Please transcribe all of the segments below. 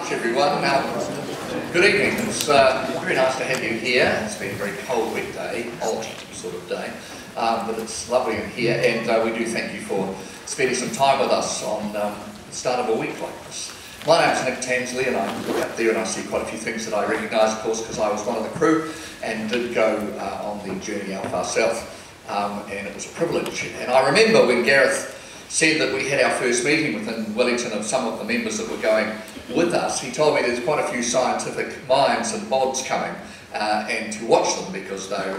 much, everyone. Good evening. It's very nice to have you here. It's been a very cold, wet day, odd sort of day, but it's lovely in here, and we do thank you for spending some time with us on the start of a week like this. My name's Nick Tansley, and I look up there and I see quite a few things that I recognise, of course, because I was one of the crew and did go on the journey out far south, and it was a privilege. And I remember when Gareth said that we had our first meeting within Wellington of some of the members that were going with us, he told me there's quite a few scientific minds and mods coming and to watch them because they're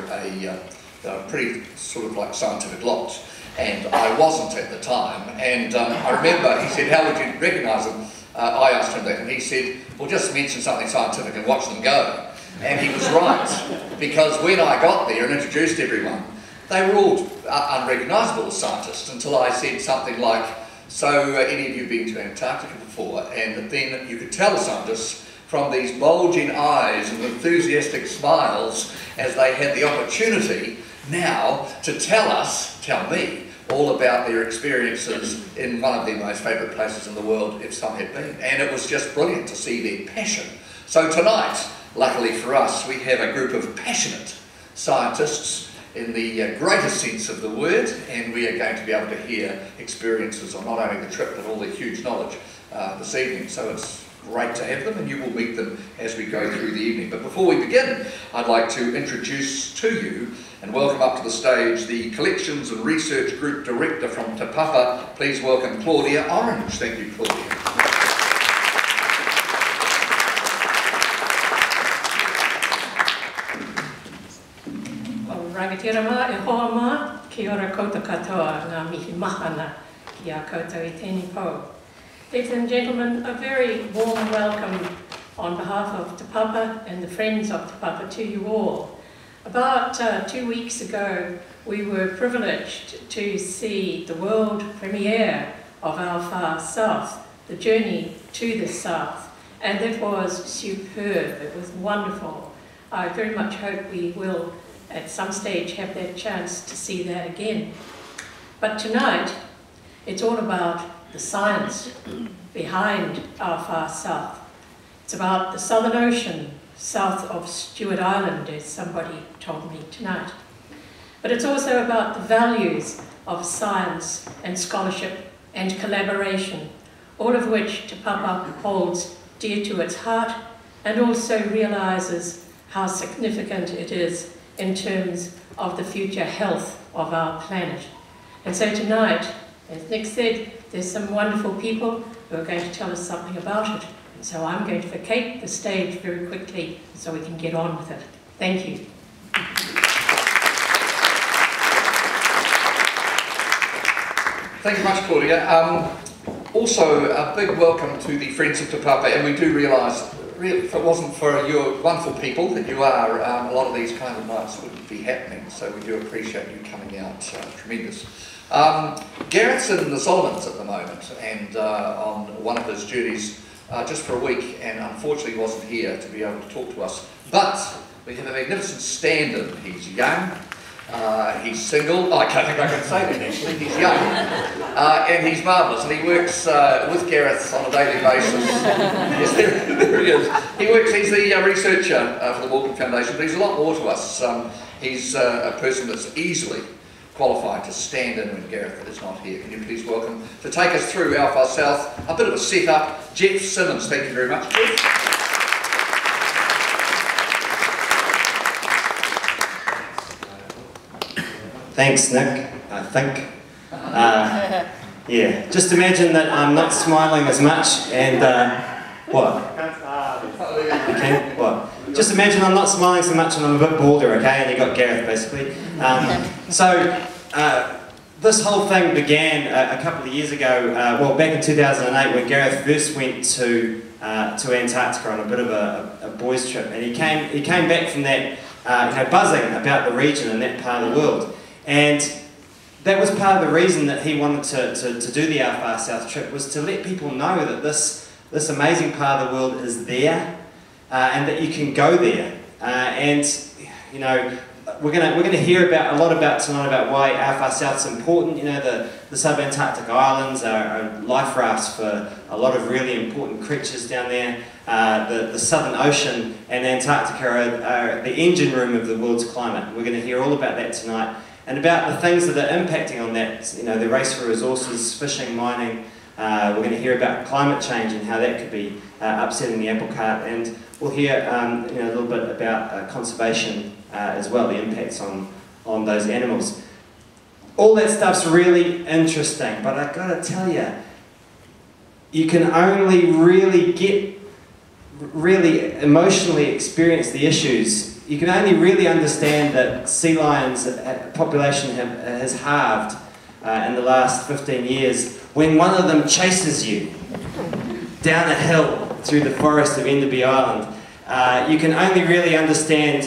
a pretty sort of like scientific lot, and I wasn't at the time. And I remember he said, how would you recognise them? I asked him that, and he said, well, just mention something scientific and watch them go. And he was right, because when I got there and introduced everyone, they were all unrecognisable as scientists until I said something like, so any of you been to Antarctica before? And then you could tell the scientists from these bulging eyes and enthusiastic smiles as they had the opportunity now to tell me, all about their experiences in one of their most favourite places in the world, if some had been. And it was just brilliant to see their passion. So tonight, luckily for us, we have a group of passionate scientists in the greatest sense of the word, and we are going to be able to hear experiences on not only the trip but all the huge knowledge this evening. So it's great to have them, and you will meet them as we go through the evening. But before we begin, I'd like to introduce to you and welcome up to the stage the Collections and Research Group Director from Te Papa. Please welcome Claudia Orange. Thank you, Claudia. Rangatira mā, e hoa mā, ki ora koutou katoa, ngā mihi mahana ki a koutou I tēnei pō. Ladies and gentlemen, a very warm welcome on behalf of Te Papa and the friends of Te Papa to you all. About 2 weeks ago, we were privileged to see the world premiere of our Far South, the journey to the South, and it was superb. It was wonderful. I very much hope we will at some stage have that chance to see that again. But tonight, it's all about the science behind our Far South. It's about the Southern Ocean, south of Stewart Island, as somebody told me tonight. But it's also about the values of science and scholarship and collaboration, all of which Te Papa holds dear to its heart and also realises how significant it is in terms of the future health of our planet. And so tonight, as Nick said, there's some wonderful people who are going to tell us something about it. And so I'm going to vacate the stage very quickly so we can get on with it. Thank you. Thank you much, Claudia. Also, a big welcome to the Friends of Te Papa, and we do realise, if it wasn't for your wonderful people that you are, a lot of these kind of nights wouldn't be happening, so we do appreciate you coming out. Tremendous. Gareth's in the Solomons at the moment, and on one of his journeys just for a week, and unfortunately wasn't here to be able to talk to us. But we have a magnificent stand-in. He's young, he's single. I don't think I can say that actually. He's young, and he's marvellous, and he works with Gareth on a daily basis. Yes, there he is. He works. He's the researcher for the Morgan Foundation, but he's a lot more to us. He's a person that's easily qualified to stand in when Gareth is not here. Can you please welcome, to take us through our Far South, a bit of a setup, Jeff Simmons. Thank you very much, Jeff. Thanks, Nick, I think. Yeah, just imagine that I'm not smiling as much and, what? Okay, what? Just imagine I'm not smiling so much and I'm a bit bolder, okay? And you got Gareth, basically. This whole thing began a couple of years ago, well, back in 2008, when Gareth first went to Antarctica on a bit of a boys' trip, and he came back from that, buzzing about the region and that part of the world. And that was part of the reason that he wanted to do the Our Far South trip, was to let people know that this amazing part of the world is there, and that you can go there. we're gonna hear a lot about tonight about why our far south's important. You know, the sub-Antarctic islands are life rafts for a lot of really important creatures down there. The Southern Ocean and Antarctica are the engine room of the world's climate. We're going to hear all about that tonight, and about the things that are impacting on that. You know, the race for resources, fishing, mining. We're going to hear about climate change and how that could be upsetting the apple cart, and we'll hear you know, a little bit about conservation as well, the impacts on those animals. All that stuff's really interesting, but I've got to tell you, you can only really emotionally experience the issues. You can only really understand that sea lions' population has halved in the last 15 years when one of them chases you down a hill through the forest of Enderby Island. You can only really understand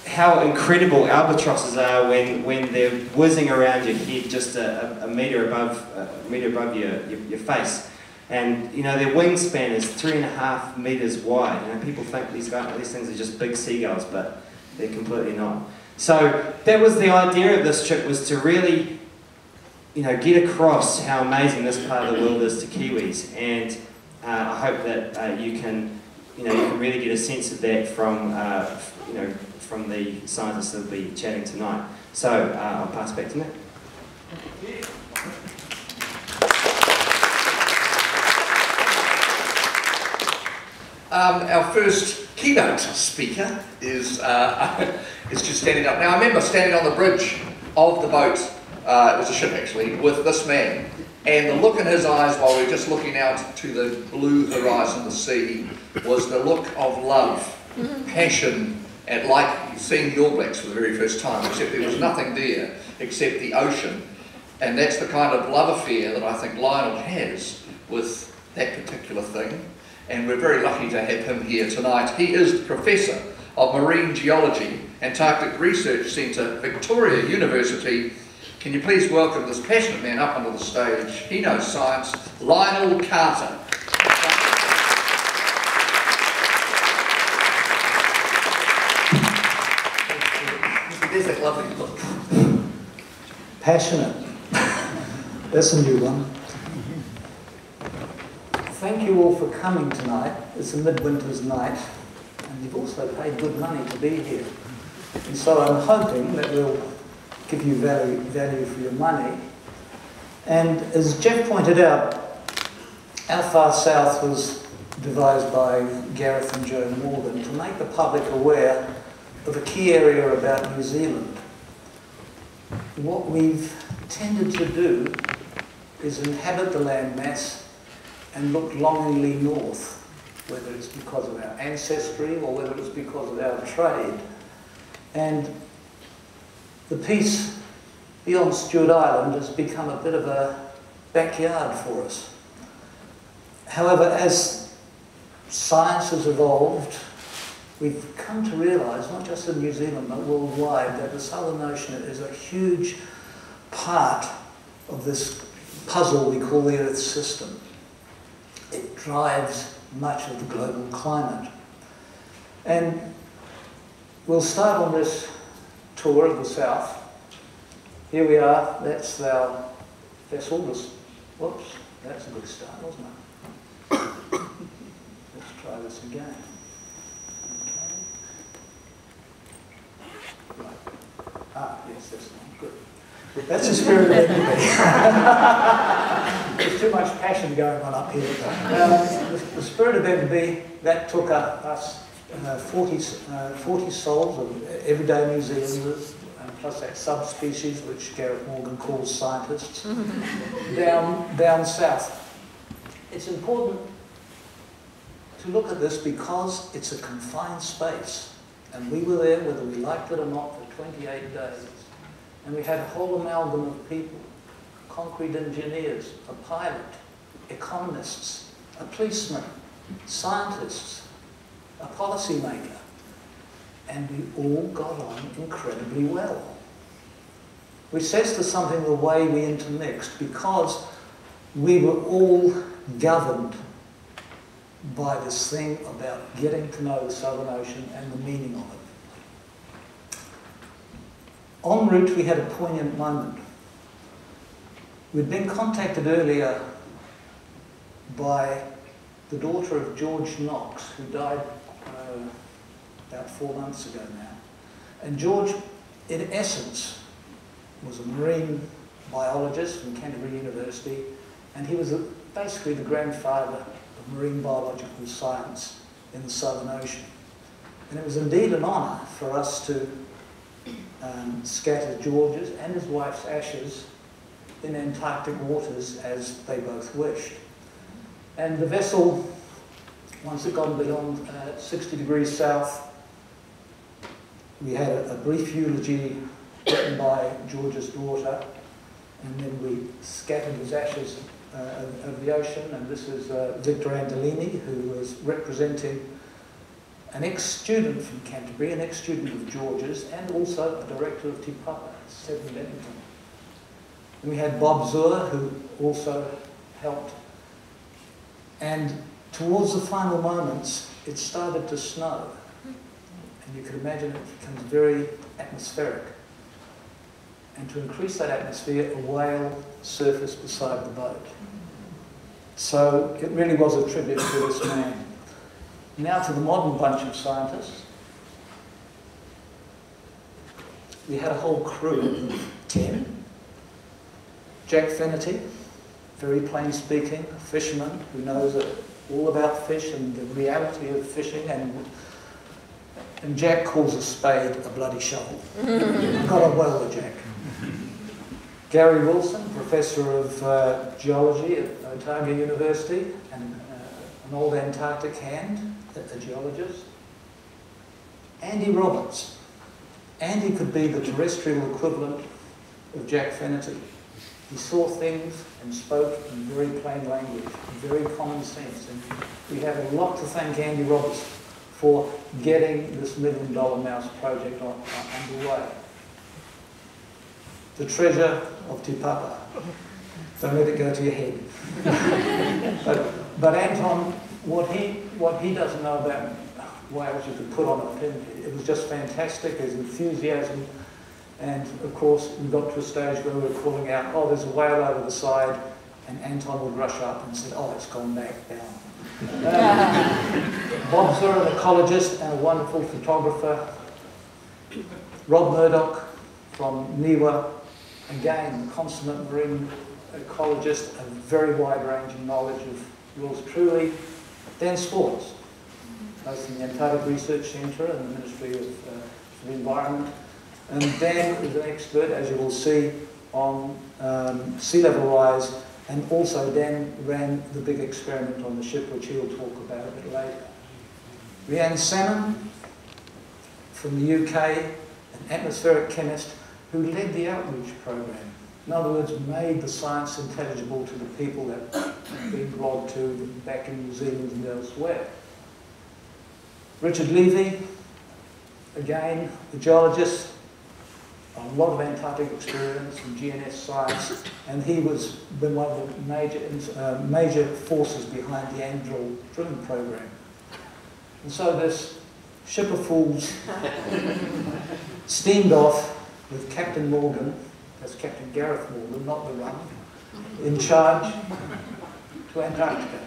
how incredible albatrosses are when they're whizzing around your head just a metre above your face. And you know, their wingspan is 3.5 metres wide. You know, people think these things are just big seagulls, but they're completely not. So that was the idea of this trip, was to really, you know, get across how amazing this part of the world is to Kiwis. And I hope that you can really get a sense of that from from the scientists that will be chatting tonight. So I'll pass back to Nick. Our first keynote speaker is just standing up. Now, I remember standing on the bridge of the boat, it was a ship actually, with this man, and the look in his eyes while we were just looking out to the blue horizon, the sea, was the look of love, passion, and like seeing the All Blacks for the very first time, except there was nothing there except the ocean. And that's the kind of love affair that I think Lionel has with that particular thing. And we're very lucky to have him here tonight. He is Professor of Marine Geology, Antarctic Research Centre, Victoria University. Can you please welcome this passionate man up onto the stage? He knows science, Lionel Carter. There's that lovely look. Passionate. That's a new one. Thank you all for coming tonight. It's a midwinter's night, and you've also paid good money to be here. And so I'm hoping that we'll give you value for your money. And as Jeff pointed out, Our Far South was devised by Gareth and Joan Morgan to make the public aware of a key area about New Zealand. What we've tended to do is inhabit the landmass and look longingly north, whether it's because of our ancestry or whether it's because of our trade. And the piece beyond Stewart Island has become a bit of a backyard for us. However, as science has evolved, we've come to realise, not just in New Zealand but worldwide, that the Southern Ocean is a huge part of this puzzle we call the Earth system. It drives much of the global climate. And we'll start on this tour of the South. Here we are, that's our vessel. Whoops, that's a good start, wasn't it? Let's try this again. Okay. Right. Ah, yes, that's one. Good. That's the spirit of envy. There's too much passion going on up here. The spirit of envy, that took us 40 souls of everyday New Zealanders, plus that subspecies which Gareth Morgan calls scientists, down south. It's important to look at this because it's a confined space, and we were there whether we liked it or not for 28 days. And we had a whole amalgam of people, concrete engineers, a pilot, economists, a policeman, scientists, a policymaker, and we all got on incredibly well. Which says to something the way we intermixed, because we were all governed by this thing about getting to know the Southern Ocean and the meaning of it. En route, we had a poignant moment. We'd been contacted earlier by the daughter of George Knox, who died about 4 months ago now. And George, in essence, was a marine biologist from Canterbury University, and he was basically the grandfather of marine biological science in the Southern Ocean. And it was indeed an honour for us to scatter George's and his wife's ashes in Antarctic waters as they both wished. And the vessel, once it got beyond 60 degrees south, we had a brief eulogy written by George's daughter, and then we scattered his ashes over the ocean. And this is Victor Andolini, who was representing an ex-student from Canterbury, an ex-student of George's, and also a director of Te Papa, Seven Bennington. And we had Bob Zur, who also helped. And towards the final moments, it started to snow. And you can imagine it becomes very atmospheric. And to increase that atmosphere, a whale surfaced beside the boat. So it really was a tribute to this man. Now to the modern bunch of scientists. We had a whole crew of 10. Jack Finnerty, very plain speaking, a fisherman who knows all about fish and the reality of fishing, and Jack calls a spade a bloody shovel. Got on well with Jack. Gary Wilson, Professor of Geology at Otago University, and an old Antarctic hand, a geologist. Andy Roberts. Andy could be the terrestrial equivalent of Jack Finnerty. He saw things and spoke in very plain language, very common sense. And we have a lot to thank Andy Roberts for getting this $1 million mouse project underway. The treasure of Te Papa. Don't let it go to your head. but Anton, what he doesn't know about whales you could put on a pin, it was just fantastic, his enthusiasm. And of course, we got to a stage where we were calling out, oh, there's a whale over the side, and Anton would rush up and say, oh, it's gone back down. Bob Zur, an ecologist and a wonderful photographer. Rob Murdoch from NIWA, again, consummate marine ecologist, a very wide-ranging knowledge of yours truly. Dan Swartz, both in the Antarctic Research Centre and the Ministry of the Environment. And Dan is an expert, as you will see, on sea level rise, and also Dan ran the big experiment on the ship, which he'll talk about a bit later. Rhiannon Salmon from the UK, an atmospheric chemist who led the outreach program. In other words, made the science intelligible to the people that had been blogged to back in New Zealand and elsewhere. Richard Levy, again, a geologist, a lot of Antarctic experience and GNS science, and he was been one of the major forces behind the Andrill drilling program. And so this ship of fools steamed off with Captain Morgan, that's Captain Gareth Morgan, not the rum, in charge to Antarctica.